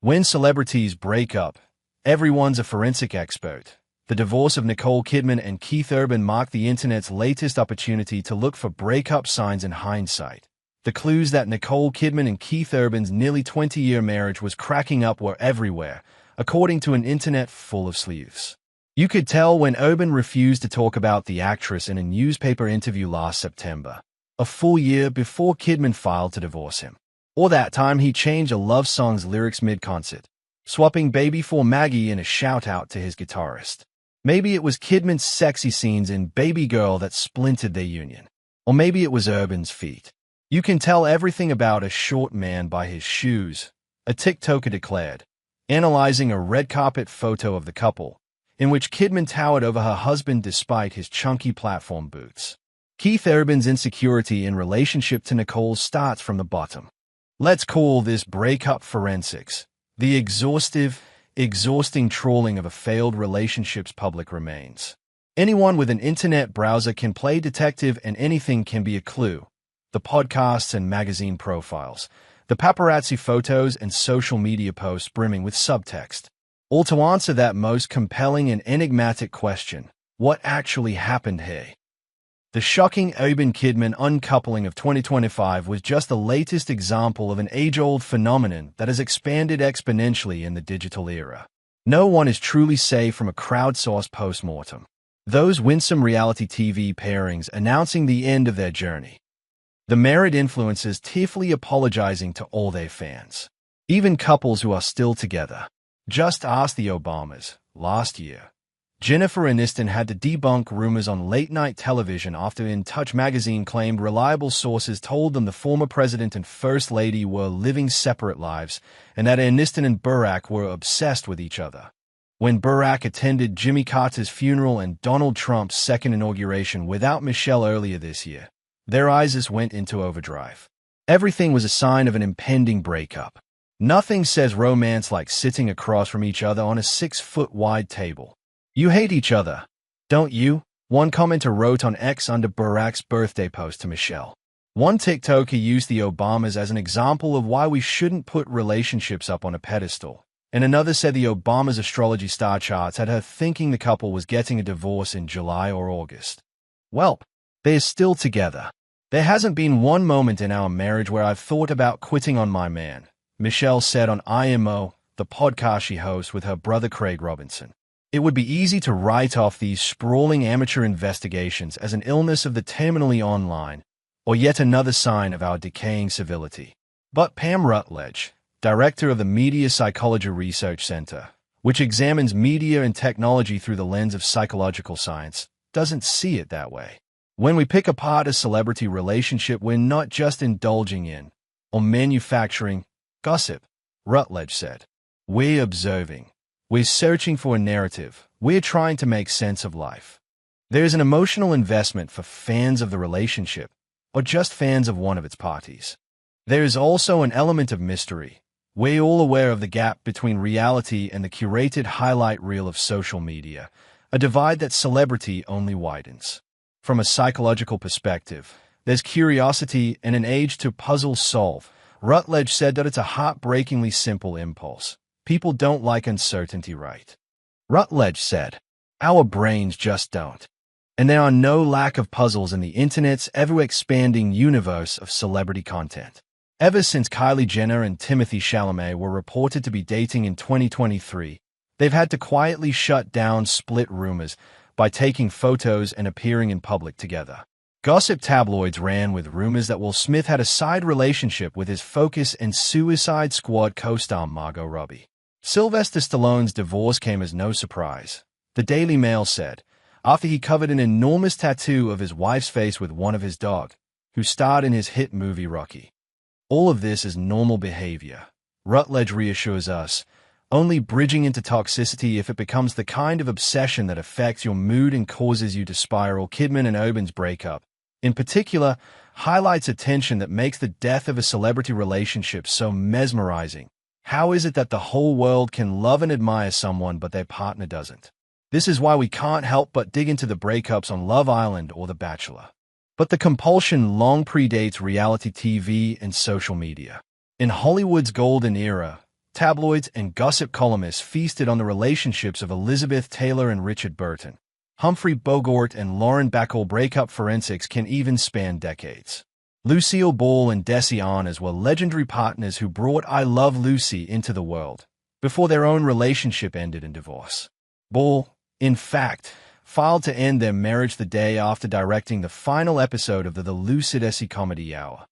When celebrities break up, everyone's a forensic expert. The divorce of Nicole Kidman and Keith Urban marked the internet's latest opportunity to look for breakup signs in hindsight. The clues that Nicole Kidman and Keith Urban's nearly 20-year marriage was cracking up were everywhere, according to an internet full of sleuths. You could tell when Urban refused to talk about the actress in a newspaper interview last September, a full year before Kidman filed to divorce him. Or that time he changed a love song's lyrics mid-concert, swapping Baby for Maggie in a shout-out to his guitarist. Maybe it was Kidman's sexy scenes in Baby Girl that splintered their union. Or maybe it was Urban's feet. You can tell everything about a short man by his shoes, a TikToker declared, analyzing a red carpet photo of the couple, in which Kidman towered over her husband despite his chunky platform boots. Keith Urban's insecurity in relationship to Nicole starts from the bottom. Let's call this breakup forensics, the exhausting trawling of a failed relationship's public remains. Anyone with an internet browser can play detective and anything can be a clue. The podcasts and magazine profiles, the paparazzi photos and social media posts brimming with subtext. All to answer that most compelling and enigmatic question, what actually happened here? The shocking Urban-Kidman uncoupling of 2025 was just the latest example of an age-old phenomenon that has expanded exponentially in the digital era. No one is truly safe from a crowdsourced postmortem. Those winsome reality TV pairings announcing the end of their journey. The married influencers tearfully apologizing to all their fans. Even couples who are still together. Just ask the Obamas, last year. Jennifer Aniston had to debunk rumors on late-night television after In Touch magazine claimed reliable sources told them the former president and first lady were living separate lives and that Aniston and Barack were obsessed with each other. When Barack attended Jimmy Carter's funeral and Donald Trump's second inauguration without Michelle earlier this year, their eyes just went into overdrive. Everything was a sign of an impending breakup. Nothing says romance like sitting across from each other on a 6-foot-wide table. You hate each other, don't you? One commenter wrote on X under Barack's birthday post to Michelle. One TikToker used the Obamas as an example of why we shouldn't put relationships up on a pedestal. And another said the Obamas' astrology star charts had her thinking the couple was getting a divorce in July or August. Well, they're still together. There hasn't been one moment in our marriage where I've thought about quitting on my man, Michelle said on IMO, the podcast she hosts with her brother Craig Robinson. It would be easy to write off these sprawling amateur investigations as an illness of the terminally online, or yet another sign of our decaying civility. But Pam Rutledge, director of the Media Psychology Research Center, which examines media and technology through the lens of psychological science, doesn't see it that way. When we pick apart a celebrity relationship, we're not just indulging in, or manufacturing, gossip, Rutledge said. We're observing. We're searching for a narrative. We're trying to make sense of life. There is an emotional investment for fans of the relationship, or just fans of one of its parties. There is also an element of mystery. We're all aware of the gap between reality and the curated highlight reel of social media, a divide that celebrity only widens. From a psychological perspective, there's curiosity and an age to puzzle solve. Rutledge said that it's a heartbreakingly simple impulse. People don't like uncertainty, right? Rutledge said, our brains just don't. And there are no lack of puzzles in the internet's ever-expanding universe of celebrity content. Ever since Kylie Jenner and Timothée Chalamet were reported to be dating in 2023, they've had to quietly shut down split rumors by taking photos and appearing in public together. Gossip tabloids ran with rumors that Will Smith had a side relationship with his Focus and Suicide Squad co-star Margot Robbie. Sylvester Stallone's divorce came as no surprise. The Daily Mail said, after he covered an enormous tattoo of his wife's face with one of his dogs, who starred in his hit movie Rocky. All of this is normal behavior. Rutledge reassures us, only bridging into toxicity if it becomes the kind of obsession that affects your mood and causes you to spiral. Kidman and Urban's breakup, in particular, highlights a tension that makes the death of a celebrity relationship so mesmerizing. How is it that the whole world can love and admire someone but their partner doesn't? This is why we can't help but dig into the breakups on Love Island or The Bachelor. But the compulsion long predates reality TV and social media. In Hollywood's golden era, tabloids and gossip columnists feasted on the relationships of Elizabeth Taylor and Richard Burton. Humphrey Bogart and Lauren Bacall breakup forensics can even span decades. Lucille Ball and Desi Arnaz were legendary partners who brought I Love Lucy into the world, before their own relationship ended in divorce. Ball, in fact, filed to end their marriage the day after directing the final episode of the Lucy Desi Comedy Hour.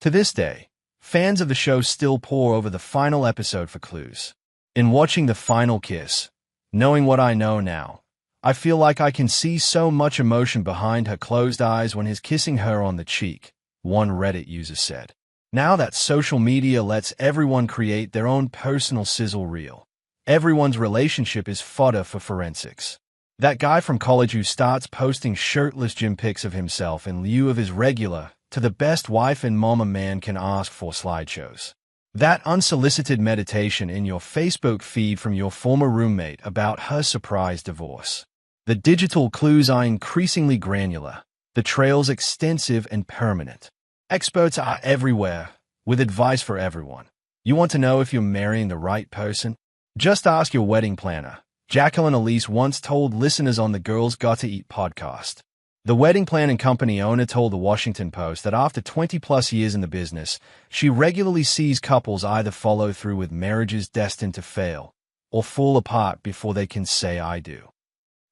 To this day, fans of the show still pore over the final episode for clues. In watching the final kiss, knowing what I know now, I feel like I can see so much emotion behind her closed eyes when he's kissing her on the cheek, one Reddit user said. Now that social media lets everyone create their own personal sizzle reel, everyone's relationship is fodder for forensics. That guy from college who starts posting shirtless gym pics of himself in lieu of his regular, to the best wife and mom a man can ask for slideshows. That unsolicited meditation in your Facebook feed from your former roommate about her surprise divorce. The digital clues are increasingly granular, the trails extensive and permanent. Experts are everywhere, with advice for everyone. You want to know if you're marrying the right person? Just ask your wedding planner, Jacqueline Elise once told listeners on the Girls Gotta Eat podcast. The wedding planning company owner told the Washington Post that after 20-plus years in the business, she regularly sees couples either follow through with marriages destined to fail or fall apart before they can say I do.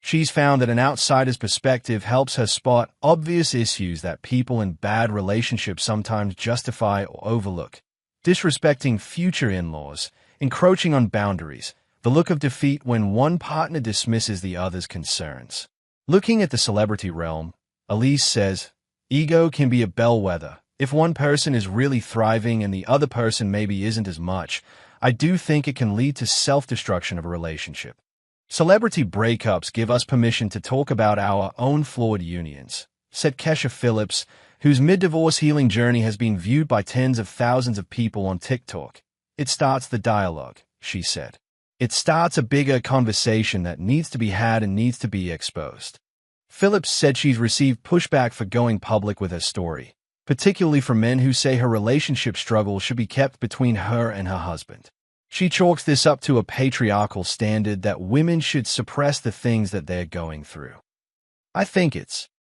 She's found that an outsider's perspective helps her spot obvious issues that people in bad relationships sometimes justify or overlook. Disrespecting future in-laws, encroaching on boundaries, the look of defeat when one partner dismisses the other's concerns. Looking at the celebrity realm, Elise says, ego can be a bellwether. If one person is really thriving and the other person maybe isn't as much, I do think it can lead to self-destruction of a relationship. Celebrity breakups give us permission to talk about our own flawed unions, said Kesha Phillips, whose mid-divorce healing journey has been viewed by tens of thousands of people on TikTok. It starts the dialogue, she said. It starts a bigger conversation that needs to be had and needs to be exposed. Phillips said she's received pushback for going public with her story, particularly from men who say her relationship struggle should be kept between her and her husband. She chalks this up to a patriarchal standard that women should suppress the things that they're going through. I think it's